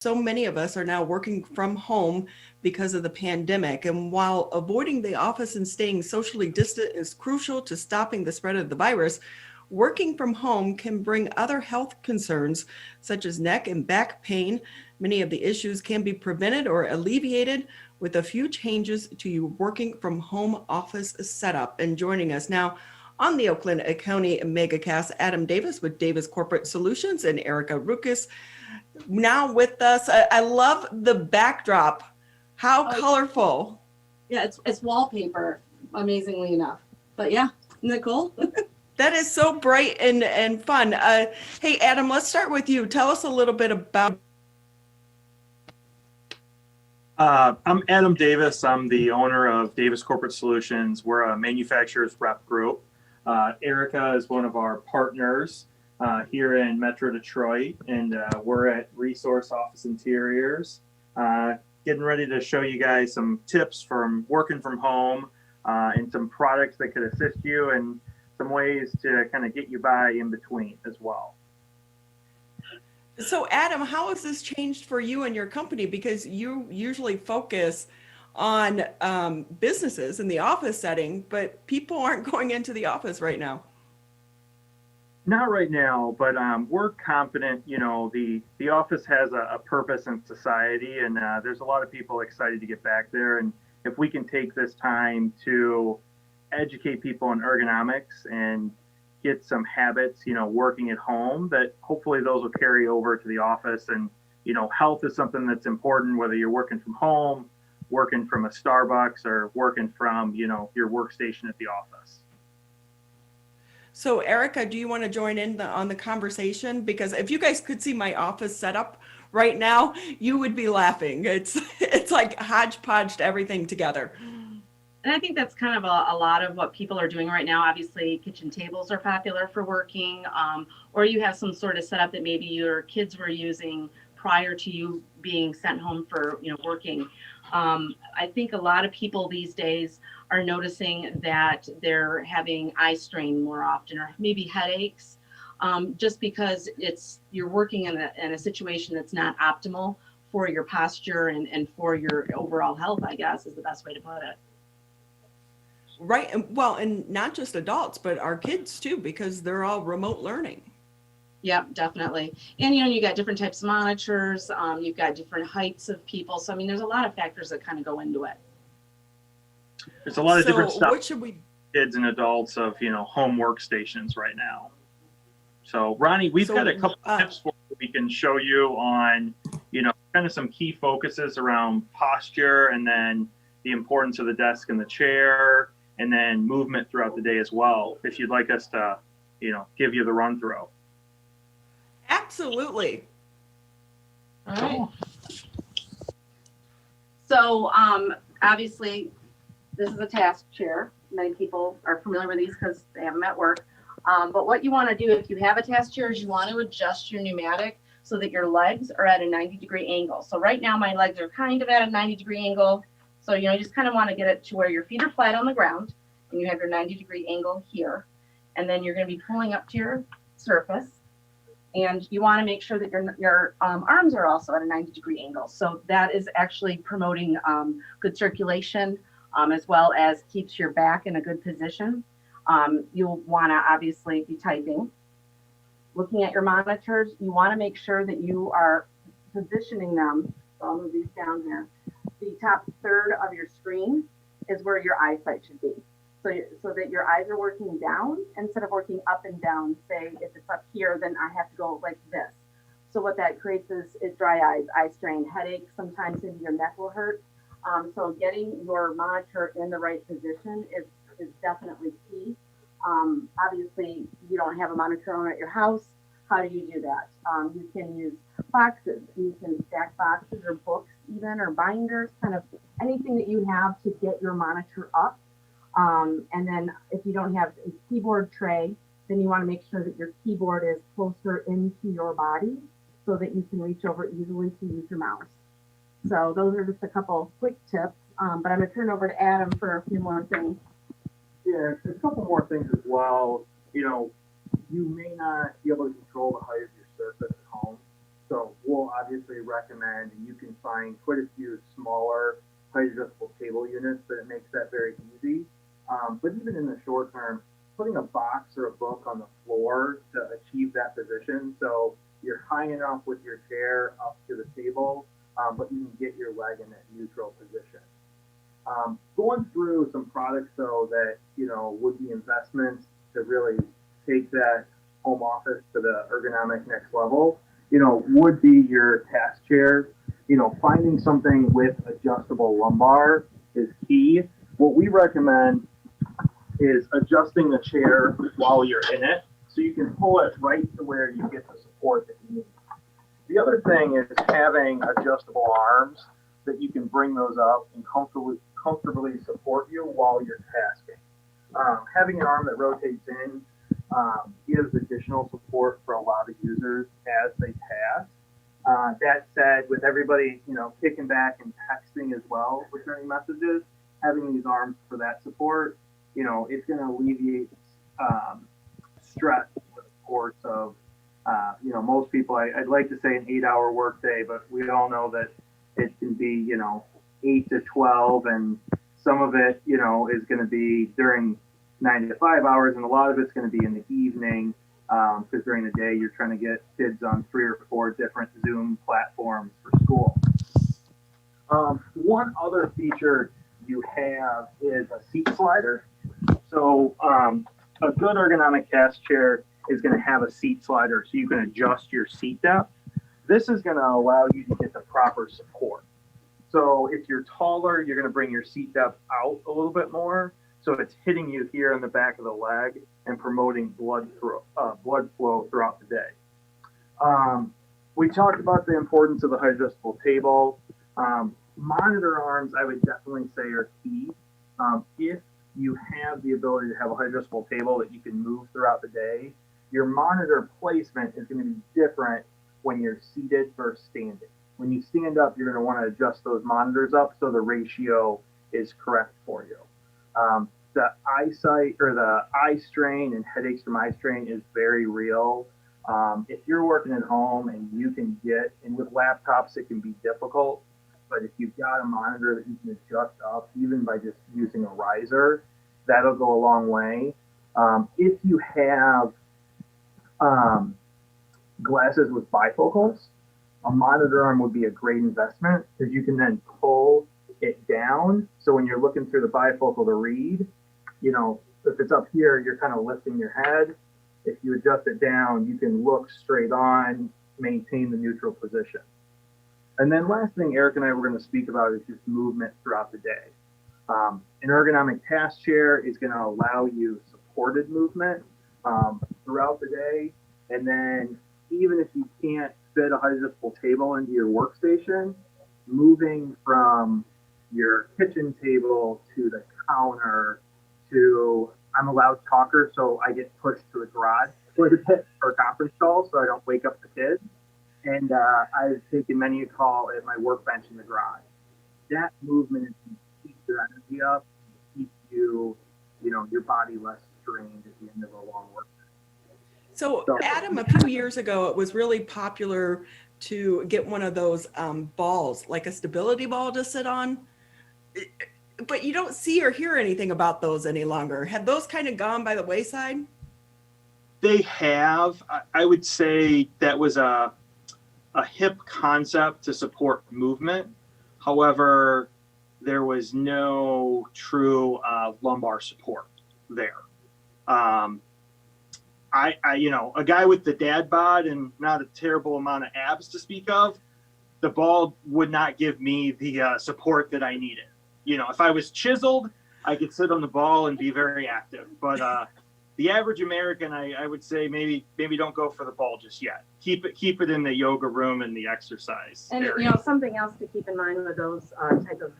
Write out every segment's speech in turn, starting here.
So many of us are now working from home because of the pandemic. And while avoiding the office and staying socially distant is crucial to stopping the spread of the virus, working from home can bring other health concerns such as neck and back pain. Many of the issues can be prevented or alleviated with a few changes to your working from home office setup. And joining us now on the Oakland County MegaCast, Adam Davis with Davis Corporate Solutions and Erica Ruckus now with us. I love the backdrop. How colorful. Yeah, it's wallpaper, amazingly enough. But yeah, isn't that cool? That is so bright and fun. Hey, Adam, let's start with you. Tell us a little bit about. I'm Adam Davis. I'm the owner of Davis Corporate Solutions. We're a manufacturer's rep group. Erica is one of our partners here in Metro Detroit, and we're at Resource Office Interiors, getting ready to show you guys some tips from working from home and some products that could assist you and some ways to kind of get you by in between as well. So, Adam, how has this changed for you and your company? Because you usually focus on businesses in the office setting, but people aren't going into the office right now. Not right now, but we're confident, the office has a purpose in society, and there's a lot of people excited to get back there. And if we can take this time to educate people on ergonomics and get some habits, working at home, that hopefully those will carry over to the office. And, health is something that's important, whether you're working from home, working from a Starbucks, or working from, your workstation at the office. So, Erica, do you want to join in on the conversation? Because if you guys could see my office setup right now, you would be laughing. It's like hodgepodged everything together. And I think that's kind of a lot of what people are doing right now. Obviously, kitchen tables are popular for working, or you have some sort of setup that maybe your kids were using prior to you being sent home for working. I think a lot of people these days are noticing that they're having eye strain more often, or maybe headaches, just because you're working in a situation that's not optimal for your posture and for your overall health, I guess is the best way to put it. Right. And well, and not just adults, but our kids too, because they're all remote learning. Yep, definitely. And you got different types of monitors, you've got different heights of people. So I mean, there's a lot of factors that kind of go into it. There's a lot of different stuff. What should we kids and adults of home workstations right now. So Ronnie, we've got a couple tips for you we can show you on kind of some key focuses around posture, and then the importance of the desk and the chair, and then movement throughout the day as well, if you'd like us to give you the run through. Absolutely. All right. So obviously this is a task chair. Many people are familiar with these because they have them at work. But what you want to do if you have a task chair is you want to adjust your pneumatic so that your legs are at a 90-degree angle. So right now my legs are kind of at a 90-degree angle. So you just kind of want to get it to where your feet are flat on the ground and you have your 90-degree angle here. And then you're going to be pulling up to your surface. And you want to make sure that your arms are also at a 90-degree angle. So that is actually promoting good circulation, as well as keeps your back in a good position. You'll want to obviously be typing. Looking at your monitors, you want to make sure that you are positioning them. So I'll move these down here. The top third of your screen is where your eyesight should be. So that your eyes are working down instead of working up and down. Say if it's up here, then I have to go like this. So what that creates is dry eyes, eye strain, headaches, sometimes maybe your neck will hurt. So getting your monitor in the right position is definitely key. Obviously, you don't have a monitor on at your house. How do you do that? You can use boxes. You can stack boxes or books even, or binders, kind of anything that you have to get your monitor up. And then if you don't have a keyboard tray, then you want to make sure that your keyboard is closer into your body so that you can reach over easily to use your mouse. So those are just a couple quick tips, but I'm going to turn over to Adam for a few more things. Yeah, there's a couple more things as well. You may not be able to control the height of your surface at home. So we'll obviously recommend, and you can find quite a few smaller height adjustable table units, but it makes that very easy. But even in the short term, putting a box or a book on the floor to achieve that position. So you're high enough with your chair up to the table, but you can get your leg in that neutral position. Going through some products though that, would be investments to really take that home office to the ergonomic next level, would be your task chair. Finding something with adjustable lumbar is key. What we recommend is adjusting the chair while you're in it, so you can pull it right to where you get the support that you need. The other thing is having adjustable arms that you can bring those up and comfortably support you while you're tasking. Having an arm that rotates in gives additional support for a lot of users as they task. That said, with everybody, kicking back and texting as well, returning messages, having these arms for that support, it's going to alleviate stress over the course of, most people, I'd like to say an 8-hour workday, but we all know that it can be, 8 to 12, and some of it, is going to be during 9 to 5 hours, and a lot of it's going to be in the evening, because during the day you're trying to get kids on 3 or 4 different Zoom platforms for school. One other feature you have is a seat slider. So a good ergonomic task chair is going to have a seat slider so you can adjust your seat depth. This is going to allow you to get the proper support. So if you're taller, you're going to bring your seat depth out a little bit more. So it's hitting you here in the back of the leg and promoting blood flow throughout the day. We talked about the importance of the height adjustable table. Monitor arms, I would definitely say, are key. If you have the ability to have a height adjustable table that you can move throughout the day, your monitor placement is going to be different when you're seated versus standing. When you stand up, you're going to want to adjust those monitors up so the ratio is correct for you. The eyesight or the eye strain and headaches from eye strain is very real. If you're working at home and you can get, and with laptops it can be difficult, but if you've got a monitor that you can adjust up, even by just using a riser, that'll go a long way. If you have glasses with bifocals, a monitor arm would be a great investment because you can then pull it down. So when you're looking through the bifocal to read, if it's up here, you're kind of lifting your head. If you adjust it down, you can look straight on, maintain the neutral position. And then last thing Eric and I were going to speak about is just movement throughout the day. An ergonomic task chair is going to allow you supported movement throughout the day. And then even if you can't fit a height adjustable table into your workstation, moving from your kitchen table to the counter to, I'm a loud talker, so I get pushed to the garage for a conference call so I don't wake up the kids. And I've taken many a call at my workbench in the garage. That movement is going to keep your energy up, keep you, your body less strained at the end of a long work day. So Adam, a few years ago, it was really popular to get one of those balls, like a stability ball to sit on. But you don't see or hear anything about those any longer. Have those kind of gone by the wayside? They have. I would say that was a hip concept to support movement. However, there was no true lumbar support there. A guy with the dad bod and not a terrible amount of abs to speak of, the ball would not give me the support that I needed. If I was chiseled, I could sit on the ball and be very active. But the average American, I would say maybe don't go for the ball just yet. Keep it in the yoga room and the exercise And area. something else to keep in mind with those type of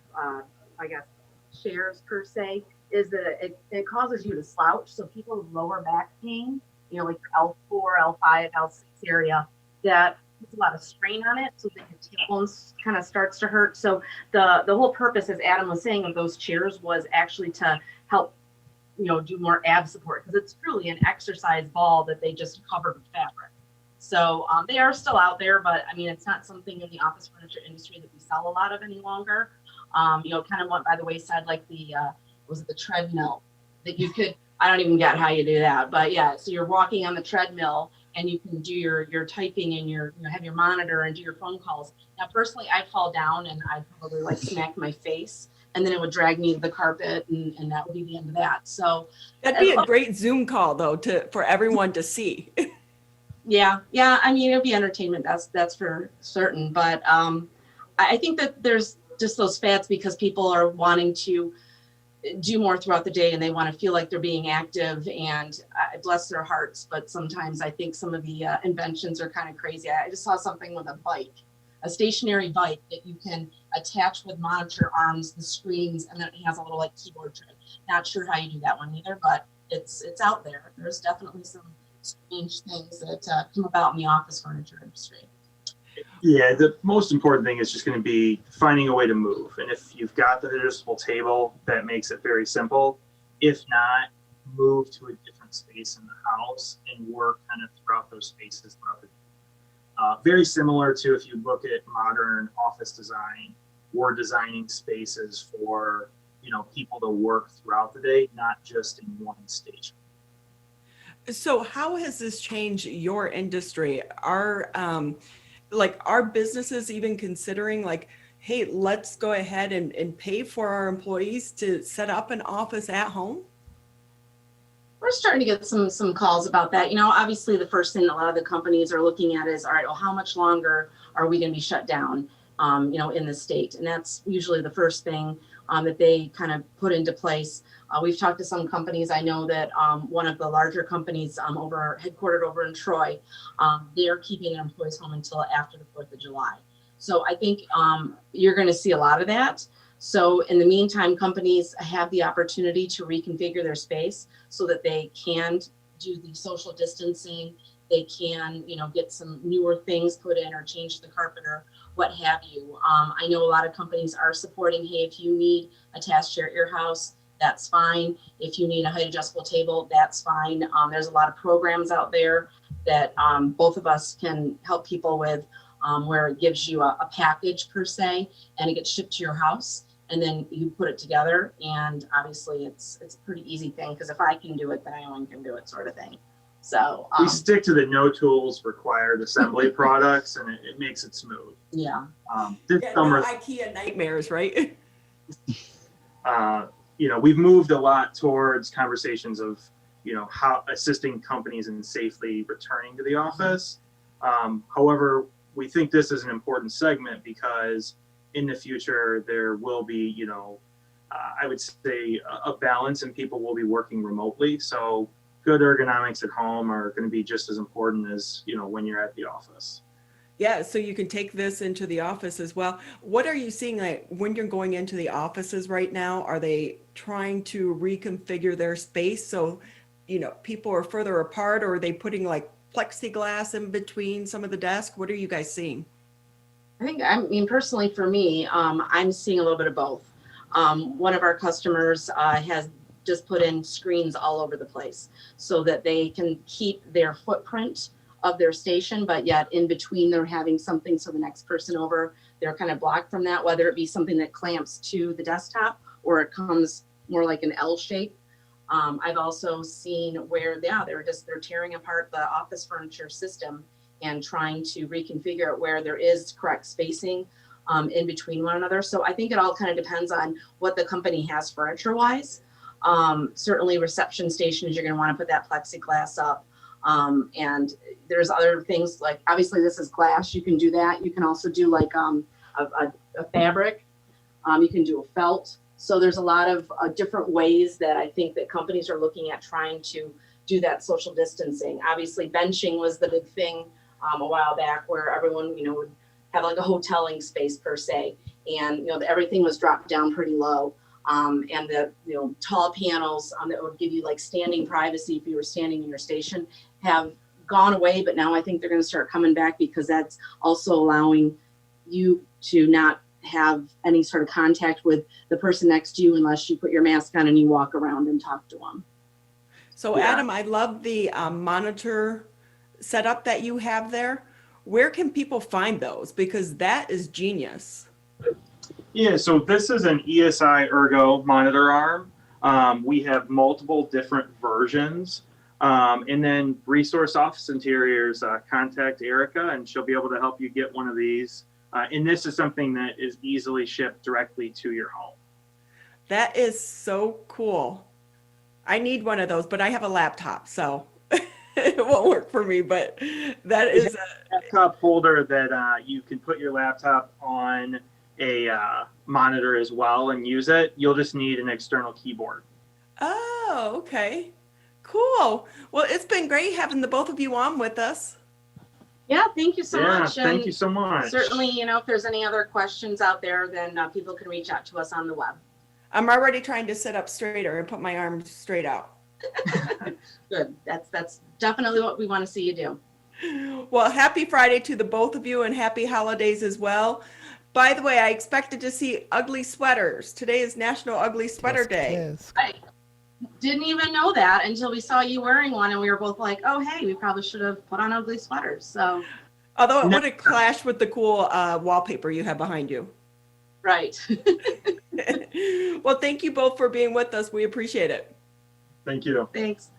chairs per se is that it causes you to slouch. So people with lower back pain, like L4, L5, L6 area, that puts a lot of strain on it, so that your tailbones kind of starts to hurt. So the whole purpose, as Adam was saying, of those chairs was actually to help do more ab support, because it's truly an exercise ball that they just covered with fabric. So they are still out there, but I mean, it's not something in the office furniture industry that we sell a lot of any longer. Kind of went by the wayside, like was it the treadmill that you could, I don't even get how you do that, but yeah, so you're walking on the treadmill and you can do your typing and have your monitor and do your phone calls. Now, personally, I'd fall down and I'd probably like smack my face, and then it would drag me to the carpet, and that would be the end of that. So That'd be a great Zoom call though, for everyone to see. yeah. I mean, it'll be entertainment. That's for certain. But I think that there's just those fads because people are wanting to do more throughout the day and they want to feel like they're being active, and bless their hearts. But sometimes I think some of the inventions are kind of crazy. I just saw something with a bike, a stationary bike that you can attach with monitor arms, the screens, and then it has a little like keyboard tray. Not sure how you do that one either, but it's out there. There's definitely some strange things that come about in the office furniture industry. Yeah, the most important thing is just going to be finding a way to move. And if you've got the adjustable table, that makes it very simple. If not, move to a different space in the house and work kind of throughout those spaces throughout the day. Very similar to if you look at modern office design, we're designing spaces for people to work throughout the day, not just in one station. So how has this changed your industry? Are businesses even considering like, hey, let's go ahead and pay for our employees to set up an office at home? We're starting to get some calls about that. Obviously the first thing a lot of the companies are looking at is, all right, well, how much longer are we going to be shut down, in the state? And that's usually the first thing that they kind of put into place. We've talked to some companies. I know that one of the larger companies headquartered over in Troy, they are keeping their employees home until after the 4th of July. So I think you're going to see a lot of that. So in the meantime, companies have the opportunity to reconfigure their space so that they can do the social distancing. They can, get some newer things put in or change the carpet or what have you. I know a lot of companies are supporting, hey, if you need a task chair at your house, that's fine. If you need a height adjustable table, that's fine. There's a lot of programs out there that both of us can help people with, where it gives you a package per se, and it gets shipped to your house, and then you put it together. And obviously it's a pretty easy thing, because if I can do it, then anyone can do it, sort of thing. So we stick to the no tools required assembly products, and it makes it smooth. Yeah. This Yeah, summer, no IKEA nightmares, right? we've moved a lot towards conversations of, how assisting companies in safely returning to the office. However, we think this is an important segment because in the future there will be, I would say a balance, and people will be working remotely. So good ergonomics at home are going to be just as important as, when you're at the office. Yeah, so you can take this into the office as well. What are you seeing like when you're going into the offices right now? Are they trying to reconfigure their space so, people are further apart, or are they putting like plexiglass in between some of the desks? What are you guys seeing? I mean, personally for me, I'm seeing a little bit of both. One of our customers has just put in screens all over the place so that they can keep their footprint of their station, but yet in between they're having something so the next person over, they're kind of blocked from that, whether it be something that clamps to the desktop or it comes more like an L shape. I've also seen where, they're tearing apart the office furniture system and trying to reconfigure it where there is correct spacing in between one another. So I think it all kind of depends on what the company has furniture wise. Certainly reception stations, you're going to want to put that plexiglass up. And there's other things like, obviously this is glass, you can do that. You can also do like a fabric, you can do a felt. So there's a lot of different ways that I think that companies are looking at trying to do that social distancing. Obviously benching was the big thing a while back, where everyone, would have like a hoteling space per se. And, everything was dropped down pretty low. And the tall panels that would give you like standing privacy if you were standing in your station have gone away, but now I think they're going to start coming back, because that's also allowing you to not have any sort of contact with the person next to you unless you put your mask on and you walk around and talk to them. So Yeah. Adam, I love the monitor setup that you have there, where can people find those? Because that is genius. Yeah, so this is an ESI Ergo monitor arm. We have multiple different versions. And then Resource Office Interiors, contact Erica and she'll be able to help you get one of these. And this is something that is easily shipped directly to your home. That is so cool. I need one of those, but I have a laptop, so it won't work for me. But that is Laptop holder that you can put your laptop on a monitor as well and use it. You'll just need an external keyboard. oh, okay. Cool. Well, it's been great having the both of you on with us. Yeah, thank you so Yeah, much. thank And you so much. certainly, if there's any other questions out there, then people can reach out to us on the web. I'm already trying to sit up straighter and put my arms straight out. Good. That's definitely what we want to see you do. Well, happy Friday to the both of you and happy holidays as well. By the way, I expected to see ugly sweaters. Today is National Ugly Sweater Day. I didn't even know that until we saw you wearing one, and we were both like, "Oh, hey, we probably should have put on ugly sweaters." So, Although it would have clashed with the cool wallpaper you have behind you. right. Well, thank you both for being with us. We appreciate it. Thank you. Thanks.